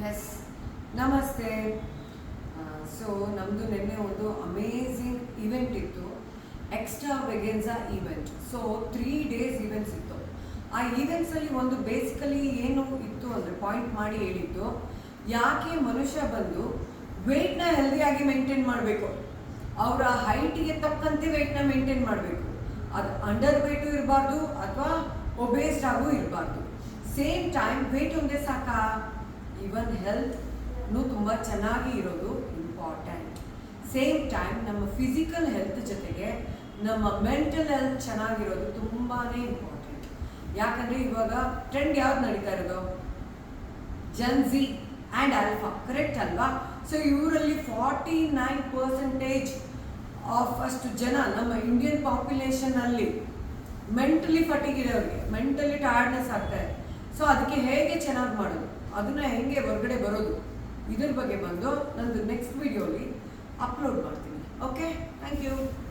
S ನಮಸ್ತೆ. So ನಮ್ಮದು ನಿನ್ನೆ ಒಂದು ಅಮೇಝಿಂಗ್ ಇವೆಂಟ್ ಇತ್ತು, extravaganza event. So 3 days events ಇತ್ತು. ಆ ಈವೆಂಟ್ಸಲ್ಲಿ ಒಂದು ಬೇಸಿಕಲಿ ಏನು ಇತ್ತು ಅಂದರೆ ಪಾಯಿಂಟ್ ಮಾಡಿ ಹೇಳಿದ್ದು, ಯಾಕೆ ಮನುಷ್ಯ ಬಂದು ವೆಯ್ಟ್ನ ಹೆಲ್ದಿಯಾಗಿ ಮೇಂಟೈನ್ ಮಾಡಬೇಕು, ಅವರ ಹೈಟಿಗೆ ತಕ್ಕಂತೆ ವೆಯ್ಟ್ನ ಮೇಂಟೈನ್ ಮಾಡಬೇಕು. ಅದು ಅಂಡರ್ ವೆಯ್ಟು ಇರಬಾರ್ದು ಅಥವಾ ಒಬೇಸ್ಡ್ ಆಗೂ ಇರಬಾರ್ದು. ಸೇಮ್ ಟೈಮ್ ವೆಯ್ಟ್ ಒಂದೇ ಸಾಕಾ, ಈವನ್ ಹೆಲ್ತ್ನು ತುಂಬ ಚೆನ್ನಾಗಿ ಇರೋದು ಇಂಪಾರ್ಟೆಂಟ್. ಸೇಮ್ ಟೈಮ್ ನಮ್ಮ ಫಿಸಿಕಲ್ ಹೆಲ್ತ್ ಜೊತೆಗೆ ನಮ್ಮ ಮೆಂಟಲ್ ಹೆಲ್ತ್ ಚೆನ್ನಾಗಿರೋದು ತುಂಬಾ ಇಂಪಾರ್ಟೆಂಟ್. ಯಾಕಂದರೆ ಇವಾಗ ಟ್ರೆಂಡ್ ಯಾವ್ದು ನಡೀತಾ ಇರೋದು, ಜನ್ಝಿ ಆ್ಯಂಡ್ ಆಲ್ಫಾ, ಕರೆಕ್ಟ್ ಅಲ್ವಾ? ಸೊ ಇವರಲ್ಲಿ 49% ಆಫ್ ಅಷ್ಟು ಜನ ನಮ್ಮ ಇಂಡಿಯನ್ ಪಾಪ್ಯುಲೇಷನಲ್ಲಿ ಮೆಂಟಲಿ ಫಟಿಗ್ ಇರೋರಿಗೆ, ಮೆಂಟಲಿ ಟಯರ್ಡ್ನೆಸ್ ಆಗ್ತಾರೆ. ಸೊ ಅದಕ್ಕೆ ಹೇಗೆ ಚೆನ್ನಾಗಿ ಮಾಡೋದು, ಅದನ್ನು ಹೆಂಗೆ ಹೊರಗಡೆ ಬರೋದು, ಇದ್ರ ಬಗ್ಗೆ ಬಂದು ನಂದು ನೆಕ್ಸ್ಟ್ ವಿಡಿಯೋಲಿ ಅಪ್ಲೋಡ್ ಮಾಡಿ.